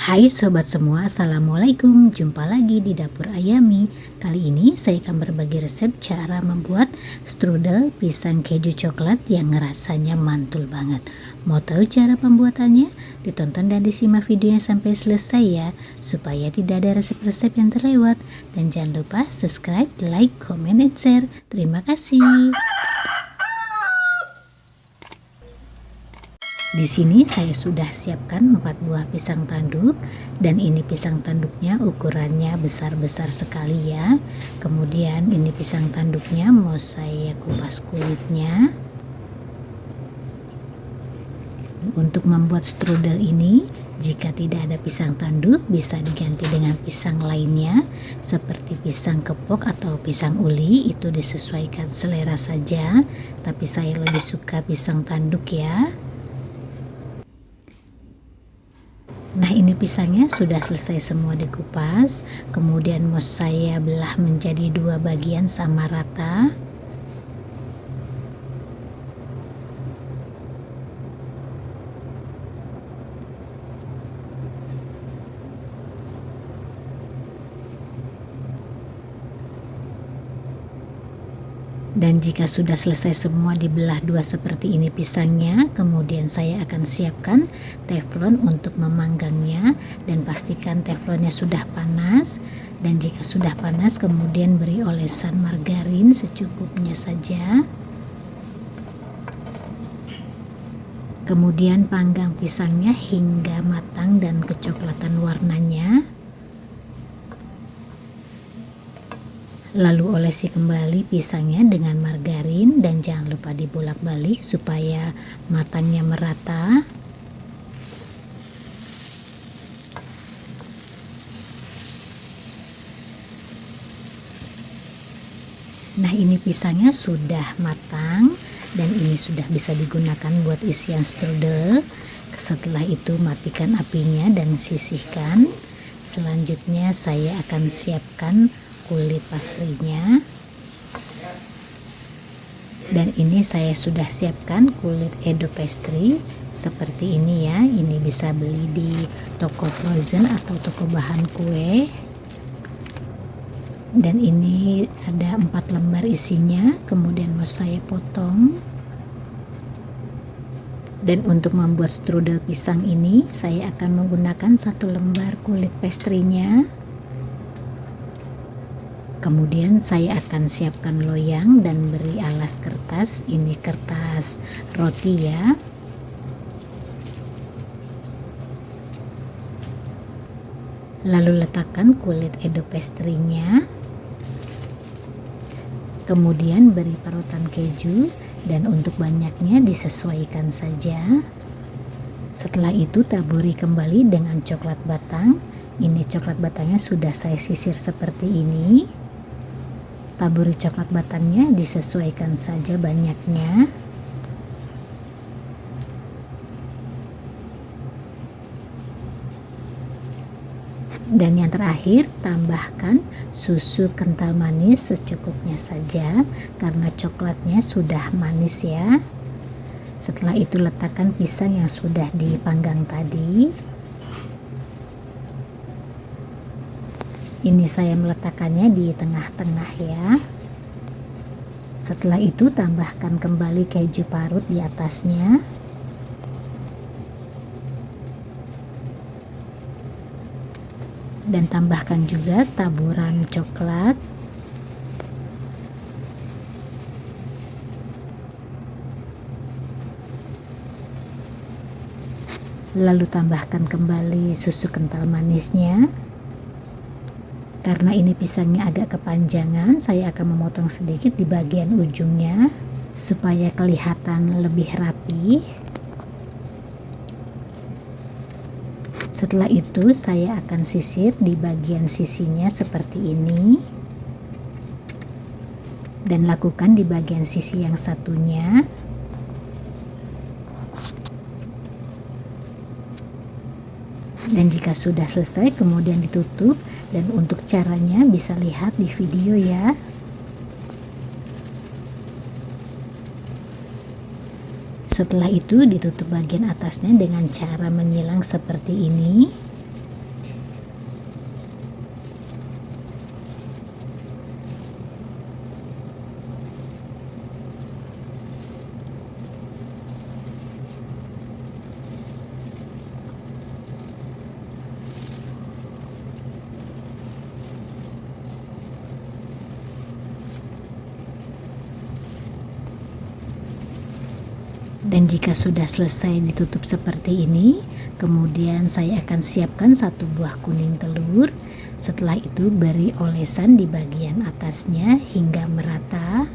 Hai sobat semua, assalamualaikum. Jumpa lagi di dapur Ayami. Kali ini saya akan berbagi resep cara membuat strudel pisang keju coklat yang rasanya mantul banget. Mau tahu cara pembuatannya? Ditonton dan disimak videonya sampai selesai ya, supaya tidak ada resep-resep yang terlewat. Dan jangan lupa subscribe, like, comment, and share. Terima kasih. Di sini saya sudah siapkan 4 buah pisang tanduk, dan ini pisang tanduknya ukurannya besar-besar sekali ya. Kemudian ini pisang tanduknya mau saya kupas kulitnya. Untuk membuat strudel ini, jika tidak ada pisang tanduk bisa diganti dengan pisang lainnya seperti pisang kepok atau pisang uli, itu disesuaikan selera saja, tapi saya lebih suka pisang tanduk ya. Nah, ini pisangnya sudah selesai semua dikupas, kemudian mau saya belah menjadi 2 bagian sama rata. Dan jika sudah selesai semua dibelah 2 seperti ini pisangnya, kemudian saya akan siapkan teflon untuk memanggangnya, dan pastikan teflonnya sudah panas. Dan jika sudah panas, kemudian beri olesan margarin secukupnya saja. Kemudian panggang pisangnya hingga matang dan kecoklatan warnanya. Lalu olesi kembali pisangnya dengan margarin dan jangan lupa dibolak-balik supaya matangnya merata. Nah, ini pisangnya sudah matang dan ini sudah bisa digunakan buat isian strudel. Setelah itu matikan apinya dan sisihkan. Selanjutnya saya akan siapkan kulit pastrinya, dan ini saya sudah siapkan kulit Edo pastry seperti ini ya. Ini bisa beli di toko frozen atau toko bahan kue, dan ini ada 4 lembar isinya. Kemudian mau saya potong, dan untuk membuat strudel pisang ini saya akan menggunakan 1 lembar kulit pastrinya. Kemudian saya akan siapkan loyang dan beri alas kertas, ini kertas roti ya. Lalu letakkan kulit Edo pastry-nya. Kemudian beri parutan keju, dan untuk banyaknya disesuaikan saja. Setelah itu taburi kembali dengan coklat batang. Ini coklat batangnya sudah saya sisir seperti ini. Taburi coklat batangnya, disesuaikan saja banyaknya. Dan yang terakhir, tambahkan susu kental manis secukupnya saja karena coklatnya sudah manis ya. Setelah itu letakkan pisang yang sudah dipanggang tadi. Ini saya meletakkannya di tengah-tengah ya. Setelah itu tambahkan kembali keju parut di atasnya. Dan tambahkan juga taburan coklat. Lalu tambahkan kembali susu kental manisnya. Karena ini pisangnya agak kepanjangan, saya akan memotong sedikit di bagian ujungnya supaya kelihatan lebih rapi. Setelah itu saya akan sisir di bagian sisinya seperti ini, dan lakukan di bagian sisi yang satunya. Dan jika sudah selesai kemudian ditutup, dan untuk caranya bisa lihat di video ya. Setelah itu ditutup bagian atasnya dengan cara menyilang seperti ini. Dan jika sudah selesai ditutup seperti ini, kemudian saya akan siapkan 1 buah kuning telur. Setelah itu beri olesan di bagian atasnya hingga merata.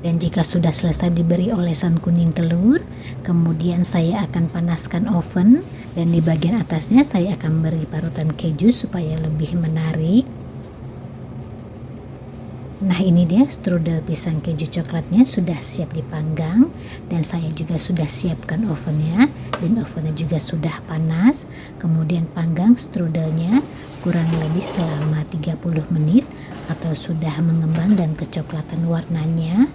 Dan jika sudah selesai diberi olesan kuning telur, kemudian saya akan panaskan oven, dan di bagian atasnya saya akan beri parutan keju supaya lebih menarik. Nah, ini dia strudel pisang keju coklatnya sudah siap dipanggang, dan saya juga sudah siapkan ovennya, dan ovennya juga sudah panas. Kemudian panggang strudelnya kurang lebih selama 30 menit atau sudah mengembang dan kecoklatan warnanya.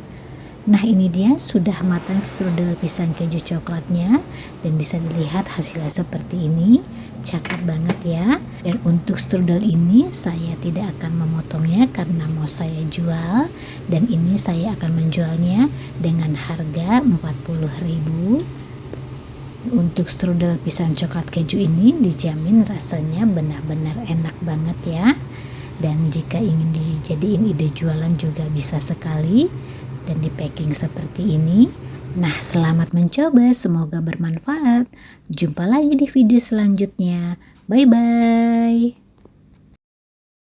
Nah, ini dia sudah matang strudel pisang keju coklatnya, dan bisa dilihat hasilnya seperti ini. Cakep banget ya. Dan untuk strudel ini saya tidak akan memotongnya karena mau saya jual, dan ini saya akan menjualnya dengan harga 40.000. Untuk strudel pisang coklat keju ini dijamin rasanya benar-benar enak banget ya. Dan jika ingin dijadiin ide jualan juga bisa sekali, dan di packing seperti ini. Nah, selamat mencoba, semoga bermanfaat. Jumpa lagi di video selanjutnya. Bye bye.